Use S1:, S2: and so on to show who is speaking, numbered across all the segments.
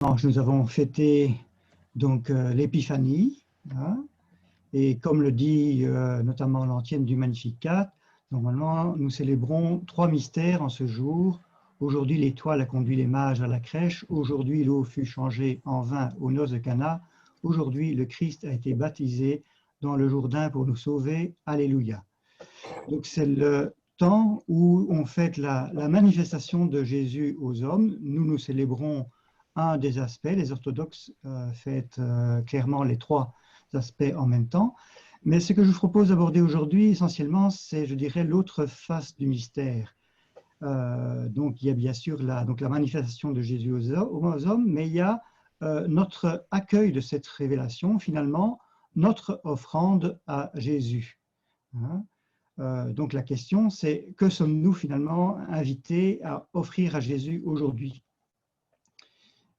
S1: dimanche, nous avons fêté donc l'Épiphanie, hein, et comme le dit notamment l'antienne du Magnificat, normalement nous célébrons 3 mystères en ce jour. Aujourd'hui l'étoile a conduit les mages à la crèche, aujourd'hui l'eau fut changée en vin aux noces de Cana, aujourd'hui le Christ a été baptisé dans le Jourdain pour nous sauver, alléluia. Donc c'est le temps où on fête la manifestation de Jésus aux hommes. Nous célébrons un des aspects, les orthodoxes fêtent clairement les 3 aspects en même temps. Mais ce que je vous propose d'aborder aujourd'hui, essentiellement, c'est, je dirais, l'autre face du mystère. Donc, il y a bien sûr la manifestation de Jésus aux hommes, mais il y a notre accueil de cette révélation, finalement, notre offrande à Jésus. Hein. Donc, la question, c'est que sommes-nous finalement invités à offrir à Jésus aujourd'hui?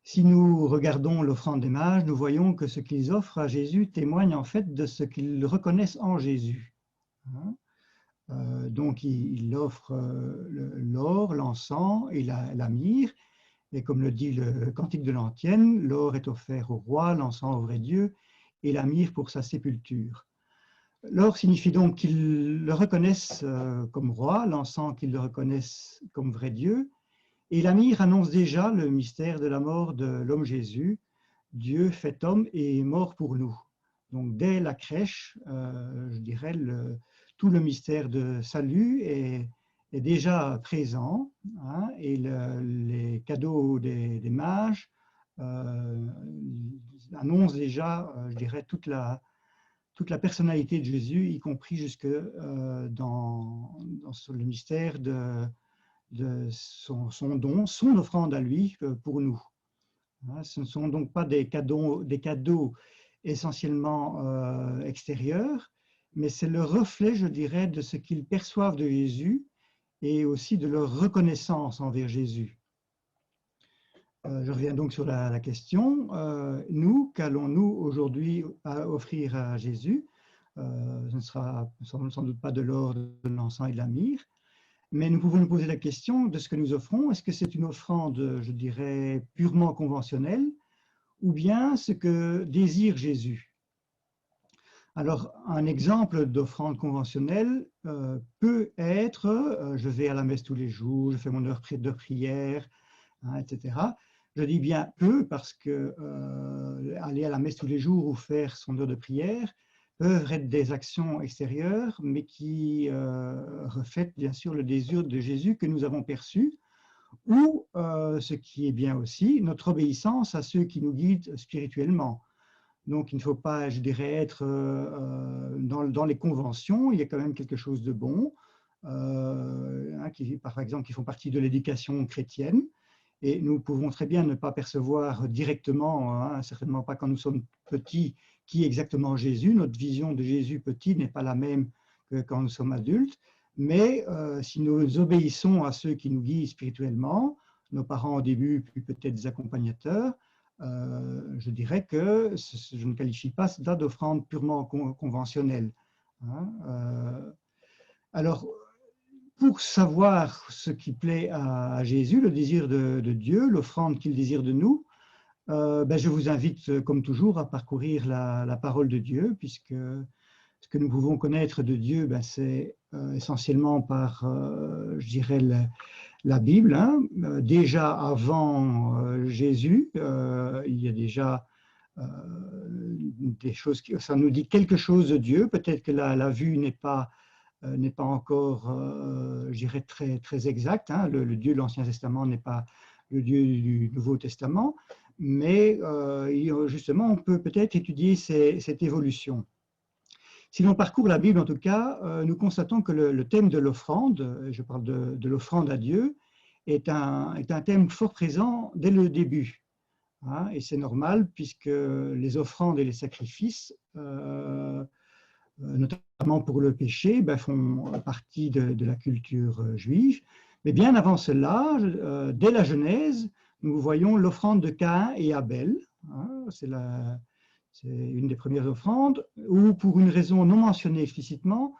S1: Si nous regardons l'offrande des mages, nous voyons que ce qu'ils offrent à Jésus témoigne en fait de ce qu'ils reconnaissent en Jésus. Donc, il offre l'or, l'encens et la myrrhe. Et comme le dit le Cantique de l'Antienne, l'or est offert au roi, l'encens au vrai Dieu, et la myrrhe pour sa sépulture. L'or signifie donc qu'ils le reconnaissent comme roi, l'encens qu'ils le reconnaissent comme vrai Dieu, et la myrrhe annonce déjà le mystère de la mort de l'homme Jésus. Dieu fait homme et est mort pour nous. Donc dès la crèche, je dirais, tout le mystère de salut est déjà présent, hein, et les cadeaux des mages annoncent déjà, je dirais, toute la personnalité de Jésus, y compris jusque dans le mystère de son don, son offrande à lui pour nous. Ce ne sont donc pas des cadeaux essentiellement extérieurs, mais c'est le reflet, je dirais, de ce qu'ils perçoivent de Jésus et aussi de leur reconnaissance envers Jésus. Je reviens donc sur la question. Nous, qu'allons-nous aujourd'hui offrir à Jésus? Ce ne sera sans doute pas de l'or, de l'encens et de la myrrhe, mais nous pouvons nous poser la question de ce que nous offrons. Est-ce que c'est une offrande, je dirais, purement conventionnelle, ou bien ce que désire Jésus? Alors, un exemple d'offrande conventionnelle peut être je vais à la messe tous les jours, je fais mon heure de prière, hein, etc. Je dis bien peu parce que aller à la messe tous les jours ou faire son heure de prière peuvent être des actions extérieures, mais qui reflètent bien sûr le désir de Jésus que nous avons perçu, ou ce qui est bien aussi, notre obéissance à ceux qui nous guident spirituellement. Donc il ne faut pas, je dirais, être dans les conventions, il y a quand même quelque chose de bon, par exemple, qui font partie de l'éducation chrétienne. Et nous pouvons très bien ne pas percevoir directement, hein, certainement pas quand nous sommes petits, qui est exactement Jésus. Notre vision de Jésus petit n'est pas la même que quand nous sommes adultes. Mais si nous obéissons à ceux qui nous guident spirituellement, nos parents au début, puis peut-être des accompagnateurs, je dirais que je ne qualifie pas cela d'offrande purement conventionnelle. Hein. Alors, pour savoir ce qui plaît à Jésus, le désir de Dieu, l'offrande qu'il désire de nous, je vous invite, comme toujours, à parcourir la parole de Dieu, puisque ce que nous pouvons connaître de Dieu, c'est essentiellement par, je dirais, la Bible. Hein. Déjà avant Jésus, il y a déjà des choses, ça nous dit quelque chose de Dieu. Peut-être que la vue n'est pas encore, je dirais, très exact. Hein. Le Dieu de l'Ancien Testament n'est pas le Dieu du Nouveau Testament, mais justement, on peut peut-être étudier cette évolution. Si l'on parcourt la Bible, en tout cas, nous constatons que le thème de l'offrande, je parle de l'offrande à Dieu, est un thème fort présent dès le début. Hein, et c'est normal puisque les offrandes et les sacrifices, notamment pour le péché, font partie de la culture juive. Mais bien avant cela, dès la Genèse, nous voyons l'offrande de Caïn et Abel. Hein, c'est une des premières offrandes où, pour une raison non mentionnée explicitement,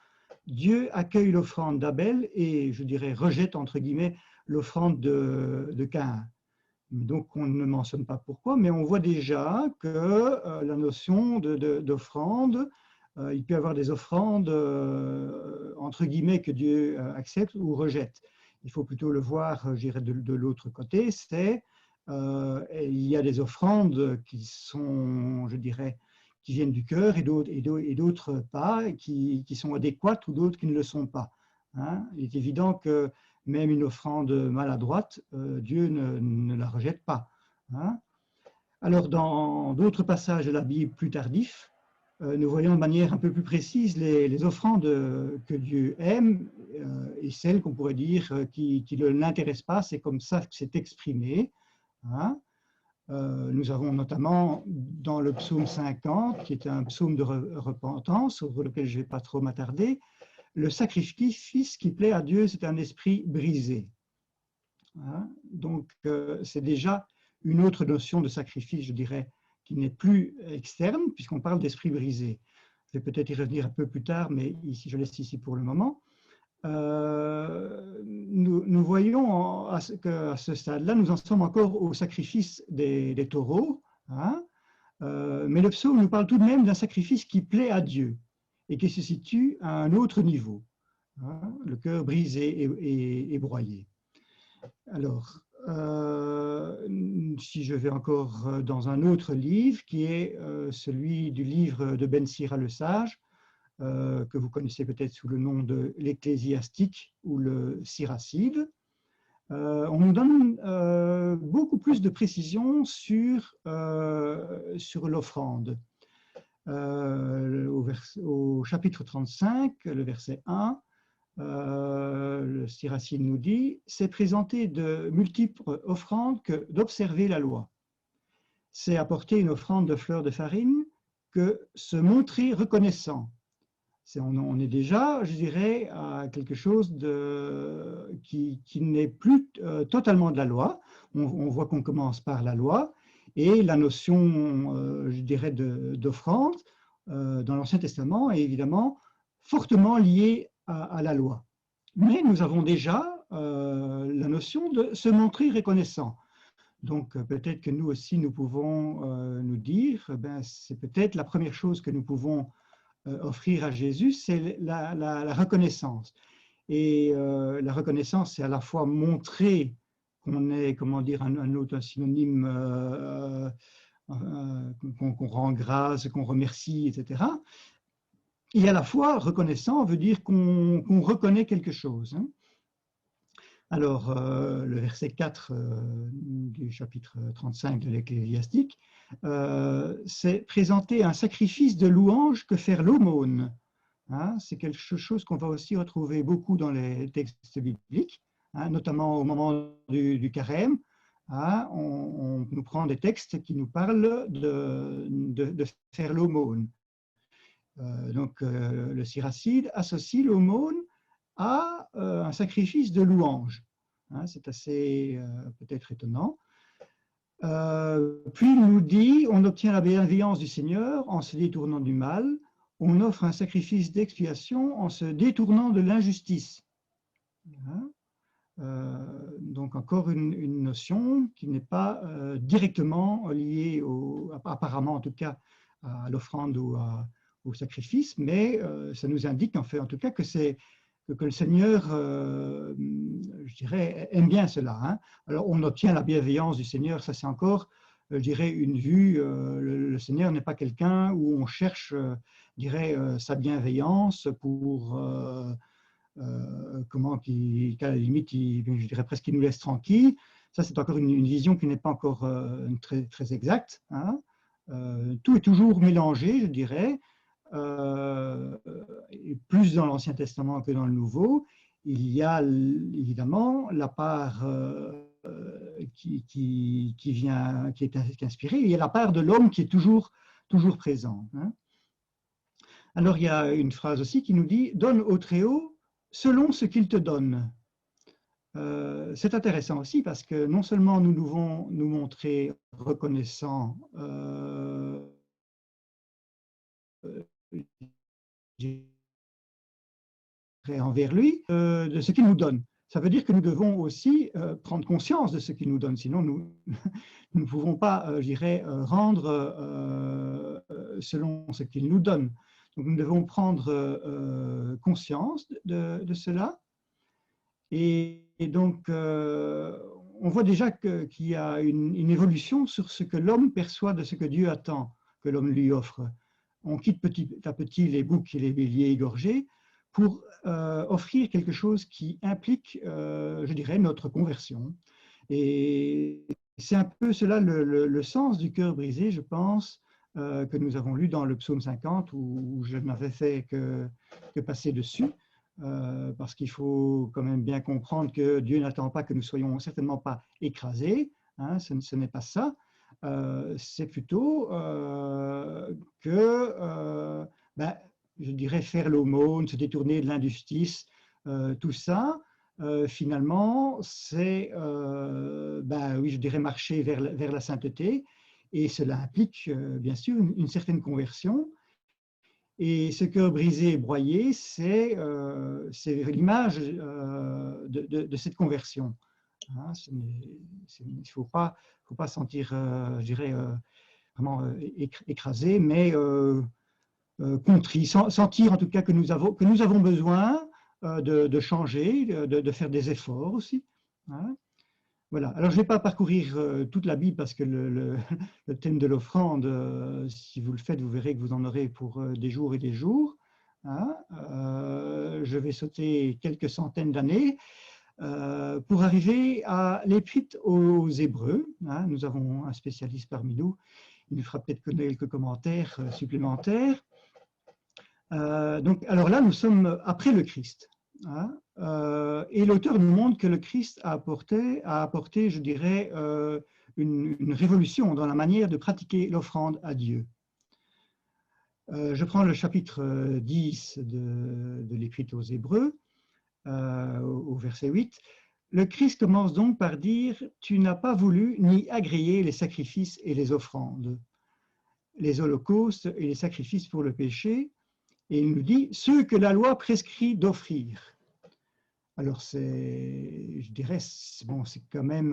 S1: Dieu accueille l'offrande d'Abel et, je dirais, rejette, entre guillemets, l'offrande de Caïn. Donc, on ne mentionne pas pourquoi, mais on voit déjà que la notion d'offrande, il peut y avoir des offrandes, entre guillemets, que Dieu accepte ou rejette. Il faut plutôt le voir, je dirais, de l'autre côté, c'est il y a des offrandes qui sont, je dirais, qui viennent du cœur et d'autres pas, qui sont adéquates ou d'autres qui ne le sont pas. Hein. Il est évident que même une offrande maladroite, Dieu ne la rejette pas. Hein. Alors, dans d'autres passages de la Bible plus tardifs, nous voyons de manière un peu plus précise les offrandes que Dieu aime et celles qu'on pourrait dire qui ne l'intéressent pas. C'est comme ça que c'est exprimé. Hein. Nous avons notamment dans le psaume 50, qui est un psaume de repentance, sur lequel je ne vais pas trop m'attarder, le sacrifice qui plaît à Dieu, c'est un esprit brisé. Hein. Donc, c'est déjà une autre notion de sacrifice, je dirais, qui n'est plus externe, puisqu'on parle d'esprit brisé. Je vais peut-être y revenir un peu plus tard, mais ici, je laisse ici pour le moment. Nous voyons qu'à ce stade-là, nous en sommes encore au sacrifice des taureaux, hein, mais le psaume nous parle tout de même d'un sacrifice qui plaît à Dieu et qui se situe à un autre niveau, hein, le cœur brisé et broyé. Alors, si je vais encore dans un autre livre, qui est celui du livre de Ben Sira le Sage, que vous connaissez peut-être sous le nom de l'Ecclésiastique ou le Siracide, on nous donne beaucoup plus de précisions sur l'offrande. Au chapitre 35, le verset 1, le Siracide nous dit « C'est présenter de multiples offrandes que d'observer la loi. C'est apporter une offrande de fleurs de farine que se montrer reconnaissant. » On est déjà, je dirais, à quelque chose qui n'est plus totalement de la loi. On voit qu'on commence par la loi et la notion, je dirais, d'offrande dans l'Ancien Testament est évidemment fortement liée à la loi. Mais nous avons déjà la notion de se montrer reconnaissant. Donc peut-être que nous aussi, nous pouvons nous dire, c'est peut-être la première chose que nous pouvons offrir à Jésus, c'est la reconnaissance. Et la reconnaissance, c'est à la fois montrer qu'on est, comment dire, un autre synonyme, qu'on rend grâce, qu'on remercie, etc. Et à la fois, reconnaissant veut dire qu'on reconnaît quelque chose. Hein. Alors, le verset 4 du chapitre 35 de l'Ecclésiastique, c'est présenter un sacrifice de louange que faire l'aumône. Hein, c'est quelque chose qu'on va aussi retrouver beaucoup dans les textes bibliques, hein, notamment au moment du carême. Hein, on nous prend des textes qui nous parlent de faire l'aumône. Donc, le Siracide associe l'aumône à un sacrifice de louange. Hein, c'est assez peut-être étonnant. Puis il nous dit, on obtient la bienveillance du Seigneur en se détournant du mal, on offre un sacrifice d'expiation en se détournant de l'injustice. Hein, donc encore une notion qui n'est pas directement liée, apparemment en tout cas, à l'offrande ou au sacrifice, mais ça nous indique en fait, en tout cas, que le Seigneur, je dirais, aime bien cela. Hein. Alors, on obtient la bienveillance du Seigneur, ça c'est encore, je dirais, une vue. Le Seigneur n'est pas quelqu'un où on cherche, je dirais, sa bienveillance pour, comment, qu'à la limite, je dirais presque qu'il nous laisse tranquille. Ça, c'est encore une vision qui n'est pas encore très, très exacte. Hein. Tout est toujours mélangé, je dirais. Et plus dans l'Ancien Testament que dans le Nouveau, il y a évidemment la part qui est inspirée, il y a la part de l'homme qui est toujours présent. Hein. Alors il y a une phrase aussi qui nous dit « Donne au Très-Haut selon ce qu'il te donne ». C'est intéressant aussi parce que non seulement nous devons nous montrer reconnaissants envers lui, de ce qu'il nous donne. ça veut dire que nous devons aussi prendre conscience de ce qu'il nous donne, sinon nous, nous ne pouvons pas, je dirais, rendre selon ce qu'il nous donne. Donc nous devons prendre conscience de cela. Et donc, on voit déjà qu'il y a une évolution sur ce que l'homme perçoit de ce que Dieu attend que l'homme lui offre. On quitte petit à petit les boucs et les béliers égorgés pour offrir quelque chose qui implique, je dirais, notre conversion. Et c'est un peu cela le sens du cœur brisé, je pense, que nous avons lu dans le psaume 50, où je n'avais fait que passer dessus. Parce qu'il faut quand même bien comprendre que Dieu n'attend pas que nous soyons certainement pas écrasés, hein, ce n'est pas ça, c'est plutôt que, ben, je dirais, faire l'aumône, se détourner de l'injustice, tout ça, finalement, c'est, ben, oui, je dirais, marcher vers la sainteté, et cela implique, bien sûr, une certaine conversion. Et ce cœur brisé et broyé, c'est l'image de cette conversion. Hein, il ne faut pas sentir, je dirais, vraiment écrasé, mais contrit, sentir en tout cas que nous avons besoin de changer, de faire des efforts aussi. Hein. Voilà. Alors, je ne vais pas parcourir toute la Bible parce que le thème de l'offrande, si vous le faites, vous verrez que vous en aurez pour des jours et des jours. Hein. Je vais sauter quelques centaines d'années pour arriver à l'Épître aux Hébreux. Hein. Nous avons un spécialiste parmi nous. Il nous fera peut-être quelques commentaires supplémentaires. Donc, alors là, nous sommes après le Christ. Hein, et l'auteur nous montre que le Christ a apporté, je dirais, une révolution dans la manière de pratiquer l'offrande à Dieu. Je prends le chapitre 10 de l'Épître aux Hébreux, au verset 8. Le Christ commence donc par dire « Tu n'as pas voulu ni agréer les sacrifices et les offrandes, les holocaustes et les sacrifices pour le péché. » Et il nous dit « ceux que la loi prescrit d'offrir ». Alors, je dirais, bon, c'est quand même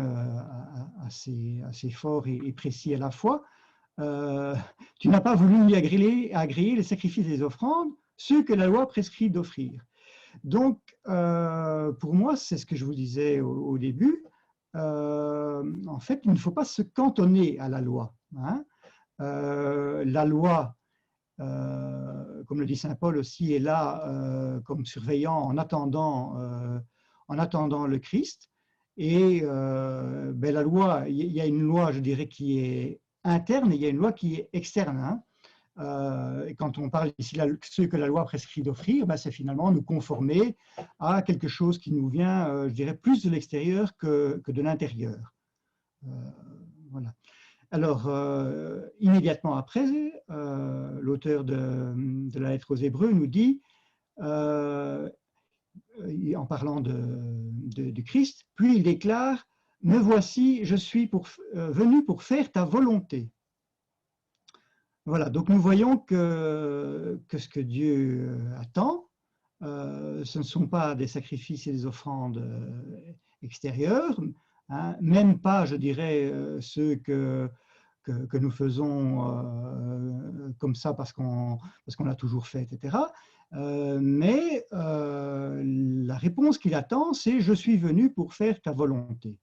S1: assez fort et précis à la fois. Tu n'as pas voulu ni agréer les sacrifices et les offrandes, ceux que la loi prescrit d'offrir. Donc, pour moi, c'est ce que je vous disais au début. En fait, il ne faut pas se cantonner à la loi. Hein. La loi, comme le dit saint Paul aussi, est là comme surveillant en attendant le Christ. Et ben, la loi, il y a une loi, je dirais, qui est interne et il y a une loi qui est externe. Hein. Et quand on parle ici de ce que la loi prescrit d'offrir, ben, c'est finalement nous conformer à quelque chose qui nous vient, je dirais, plus de l'extérieur que de l'intérieur. Voilà. Alors, immédiatement après, l'auteur de la lettre aux Hébreux nous dit, en parlant du Christ, puis il déclare « Me voici, je suis venu pour faire ta volonté ». Voilà, donc nous voyons que ce que Dieu attend, ce ne sont pas des sacrifices et des offrandes extérieures, hein, même pas, je dirais, ceux que nous faisons comme ça parce qu'on l'a toujours fait, etc. Mais la réponse qu'il attend, c'est « Je suis venu pour faire ta volonté ».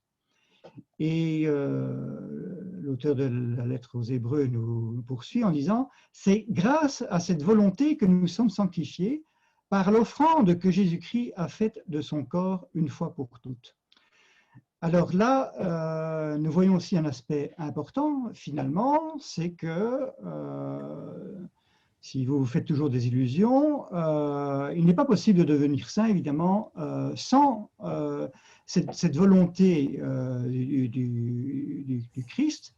S1: Et l'auteur de la lettre aux Hébreux nous poursuit en disant « C'est grâce à cette volonté que nous sommes sanctifiés par l'offrande que Jésus-Christ a faite de son corps une fois pour toutes. » Alors là, nous voyons aussi un aspect important, finalement, c'est que si vous vous faites toujours des illusions, il n'est pas possible de devenir saint, évidemment, sans cette volonté du Christ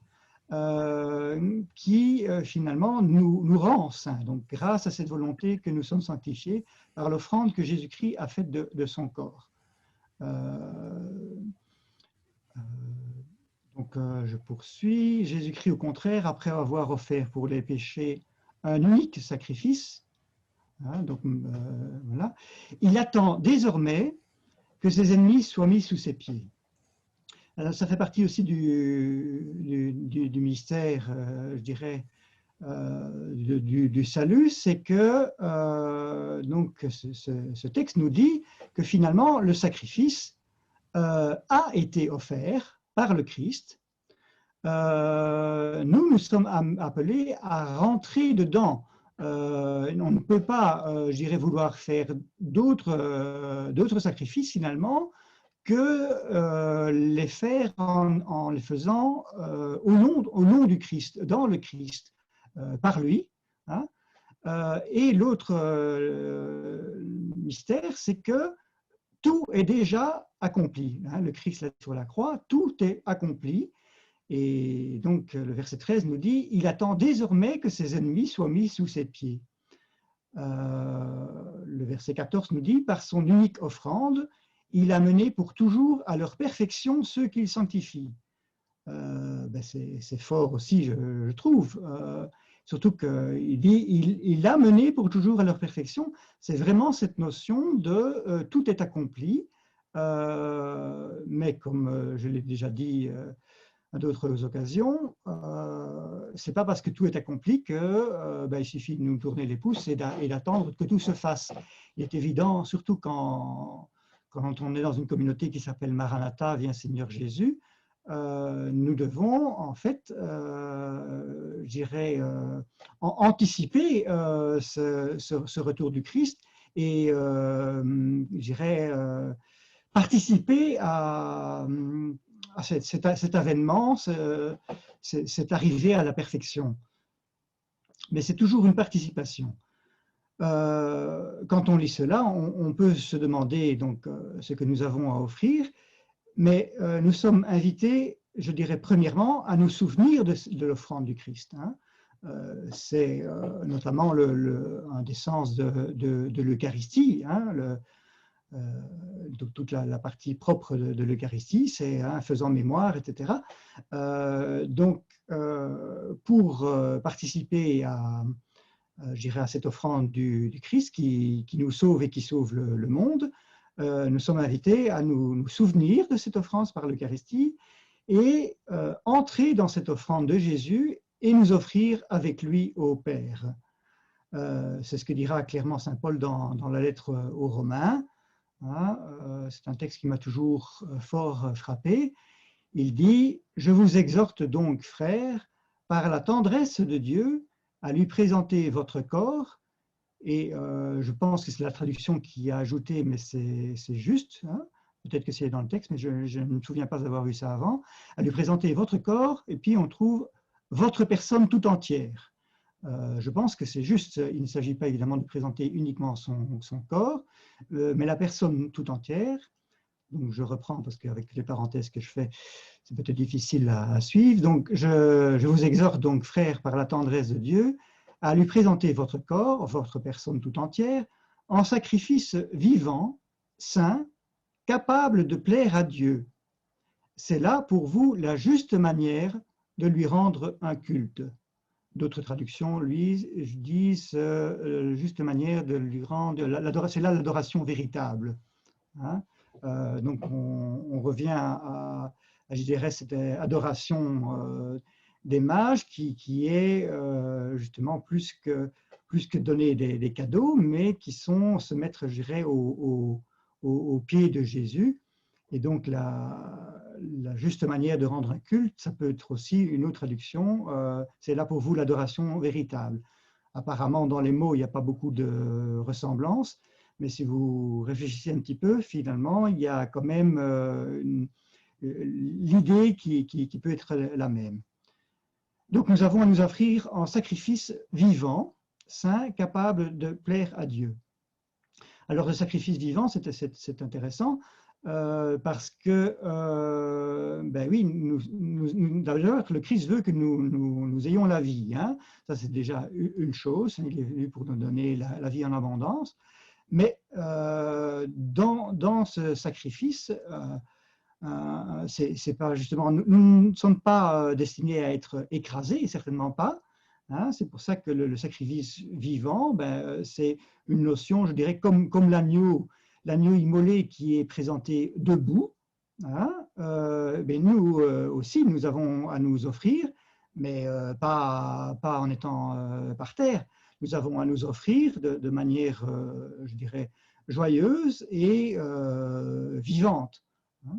S1: qui, finalement, nous rend saints. Donc, grâce à cette volonté que nous sommes sanctifiés par l'offrande que Jésus-Christ a faite de son corps. Donc, je poursuis. Jésus-Christ, au contraire, après avoir offert pour les péchés un unique sacrifice, hein, donc, voilà, il attend désormais que ses ennemis soient mis sous ses pieds. Alors, ça fait partie aussi du mystère, je dirais, du salut, c'est que donc ce texte nous dit que finalement le sacrifice a été offert par le Christ. Nous sommes appelés à rentrer dedans. On ne peut pas, je dirais, vouloir faire d'autres sacrifices finalement que les faire en les faisant au nom du Christ, dans le Christ, par lui. Hein. Et l'autre mystère, c'est que tout est déjà accompli. Hein. Le Christ là sur la croix, tout est accompli. Et donc le verset 13 nous dit, il attend désormais que ses ennemis soient mis sous ses pieds. Le verset 14 nous dit, par son unique offrande, il a mené pour toujours à leur perfection ceux qu'il sanctifie. C'est fort aussi, je trouve. Surtout qu'il dit, il a mené pour toujours à leur perfection. C'est vraiment cette notion de tout est accompli. Mais comme je l'ai déjà dit à d'autres occasions, c'est pas parce que tout est accompli que il suffit de nous tourner les pouces et d'attendre que tout se fasse. Il est évident, surtout quand on est dans une communauté qui s'appelle Maranatha, viens Seigneur Jésus, nous devons en fait, anticiper ce retour du Christ et participer à cet avènement, cette arrivée à la perfection. Mais c'est toujours une participation. Quand on lit cela, on peut se demander donc ce que nous avons à offrir, mais nous sommes invités, je dirais premièrement, à nous souvenir de l'offrande du Christ. Hein. C'est notamment un des sens de l'Eucharistie. Hein, toute la partie propre de l'Eucharistie, c'est faisant mémoire, etc. Donc, pour participer à cette offrande du Christ qui nous sauve et qui sauve le monde, nous sommes invités à nous souvenir de cette offrande par l'Eucharistie et entrer dans cette offrande de Jésus et nous offrir avec lui au Père. C'est ce que dira clairement saint Paul dans la lettre aux Romains. C'est un texte qui m'a toujours fort frappé. Il dit « Je vous exhorte donc, frères, par la tendresse de Dieu, à lui présenter votre corps. » Et je pense que c'est la traduction qui a ajouté, mais c'est juste. Hein. Peut-être que c'est dans le texte, mais je ne me souviens pas avoir vu ça avant. À lui présenter votre corps, et puis on trouve votre personne tout entière. Je pense que c'est juste, il ne s'agit pas évidemment de présenter uniquement son corps, mais la personne tout entière. Donc je reprends parce qu'avec les parenthèses que je fais, c'est peut-être difficile à suivre. Donc je vous exhorte donc, frères, par la tendresse de Dieu, à lui présenter votre corps, votre personne tout entière, en sacrifice vivant, saint, capable de plaire à Dieu. C'est là pour vous la juste manière de lui rendre un culte. D'autres traductions, lui, disent juste manière de lui rendre, c'est là l'adoration véritable. Hein. Donc on revient je dirais, cette adoration des mages qui est justement plus que donner des cadeaux, mais qui sont se mettre, je dirais, au pied de Jésus. Et donc la juste manière de rendre un culte, ça peut être aussi une autre traduction, c'est là pour vous l'adoration véritable. Apparemment, dans les mots, il n'y a pas beaucoup de ressemblances, mais si vous réfléchissez un petit peu, finalement, il y a quand même l'idée qui peut être la même. Donc nous avons à nous offrir en sacrifice vivant, saint, capable de plaire à Dieu. Alors le sacrifice vivant, c'est intéressant, parce que, oui, d'ailleurs, le Christ veut que nous ayons la vie. Hein. Ça, c'est déjà une chose. Il est venu pour nous donner la vie en abondance. Mais dans ce sacrifice, c'est pas justement, nous ne sommes pas destinés à être écrasés, certainement pas. Hein, c'est pour ça que le sacrifice vivant, c'est une notion, je dirais, comme l'agneau. l'agneau immolé qui est présenté debout, hein, mais nous aussi, nous avons à nous offrir, mais pas en étant par terre. Nous avons à nous offrir de manière, je dirais, joyeuse et vivante. Hein.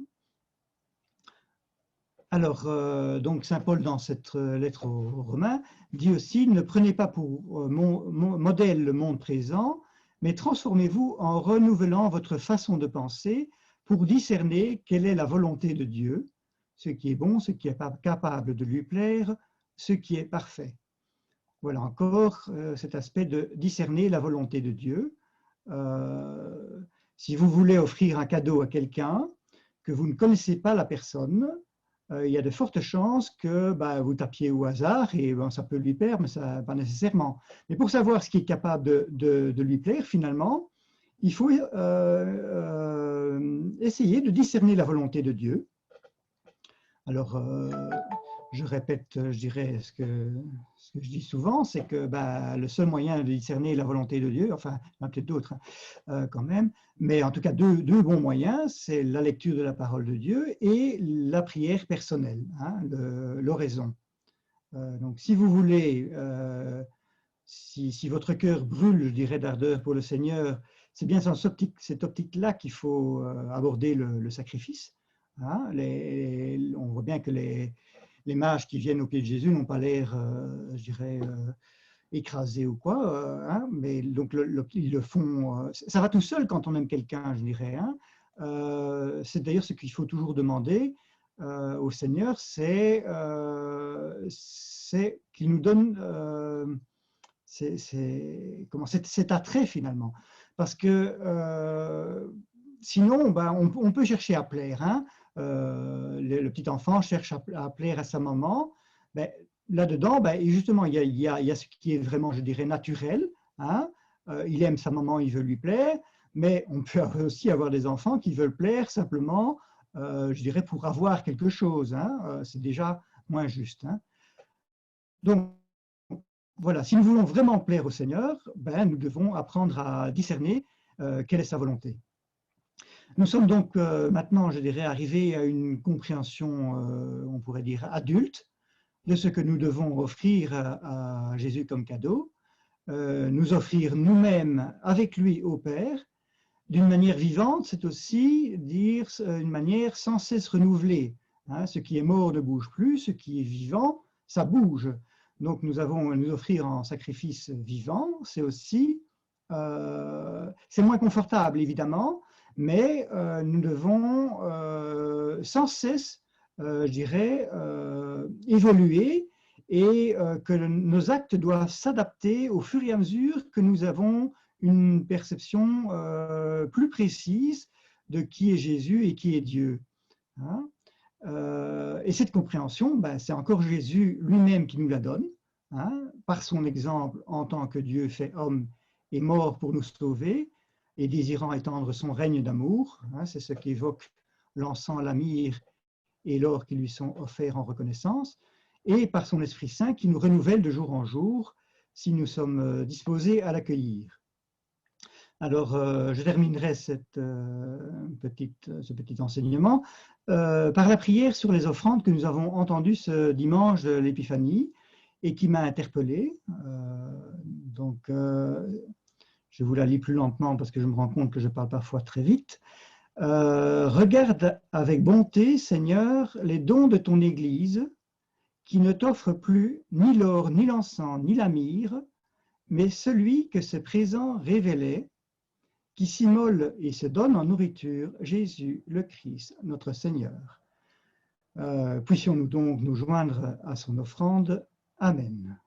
S1: Alors, donc Saint Paul, dans cette lettre aux Romains, dit aussi « Ne prenez pas pour modèle le monde présent, mais transformez-vous en renouvelant votre façon de penser pour discerner quelle est la volonté de Dieu, ce qui est bon, ce qui est capable de lui plaire, ce qui est parfait. » Voilà encore cet aspect de discerner la volonté de Dieu. Si vous voulez offrir un cadeau à quelqu'un, que vous ne connaissez pas la personne, il y a de fortes chances que vous tapiez au hasard et ça peut lui plaire, mais ça, pas nécessairement. Mais pour savoir ce qui est capable de lui plaire, finalement, il faut essayer de discerner la volonté de Dieu. Alors, je répète, je dirais, ce que je dis souvent, c'est que le seul moyen de discerner la volonté de Dieu, enfin, il y en a peut-être d'autres quand même, mais en tout cas deux bons moyens, c'est la lecture de la parole de Dieu et la prière personnelle, hein, l'oraison. Donc, si vous voulez, si votre cœur brûle, je dirais, d'ardeur pour le Seigneur, c'est bien dans cette optique-là qu'il faut aborder le sacrifice. Hein. On voit bien que les mages qui viennent au pied de Jésus n'ont pas l'air, je dirais, écrasés ou quoi, hein, mais donc ils le font. Ça va tout seul quand on aime quelqu'un, je dirais. Hein. C'est d'ailleurs ce qu'il faut toujours demander au Seigneur, c'est qu'il nous donne cet attrait finalement. Parce que sinon, on peut chercher à plaire. Hein. Le petit enfant cherche à plaire à sa maman. Là-dedans, justement, il y a ce qui est vraiment, je dirais, naturel. Hein. Il aime sa maman, il veut lui plaire. Mais on peut aussi avoir des enfants qui veulent plaire simplement, je dirais, pour avoir quelque chose. Hein. C'est déjà moins juste. Hein. Donc, voilà, si nous voulons vraiment plaire au Seigneur, nous devons apprendre à discerner quelle est sa volonté. Nous sommes donc maintenant, je dirais, arrivés à une compréhension, on pourrait dire, adulte, de ce que nous devons offrir à Jésus comme cadeau, nous offrir nous-mêmes avec lui au Père. D'une manière vivante, c'est aussi dire une manière sans cesse renouvelée. Hein, ce qui est mort ne bouge plus, ce qui est vivant, ça bouge. Donc nous avons à nous offrir en sacrifice vivant, c'est aussi, c'est moins confortable évidemment, mais nous devons sans cesse, je dirais, évoluer et que nos actes doivent s'adapter au fur et à mesure que nous avons une perception plus précise de qui est Jésus et qui est Dieu. Hein. Et cette compréhension, c'est encore Jésus lui-même qui nous la donne, hein, par son exemple en tant que Dieu fait homme et mort pour nous sauver, et désirant étendre son règne d'amour. Hein, c'est ce qu'évoque l'encens, la myrrhe et l'or qui lui sont offerts en reconnaissance, et par son Esprit Saint qui nous renouvelle de jour en jour si nous sommes disposés à l'accueillir. Alors, je terminerai ce petit enseignement par la prière sur les offrandes que nous avons entendues ce dimanche de l'Épiphanie et qui m'a interpellé. Donc, je vous la lis plus lentement parce que je me rends compte que je parle parfois très vite. Regarde avec bonté, Seigneur, les dons de ton Église qui ne t'offre plus ni l'or, ni l'encens, ni la myrrhe, mais celui que ce présent révélait, qui s'immole et se donne en nourriture, Jésus le Christ, notre Seigneur. Puissions-nous donc nous joindre à son offrande. Amen.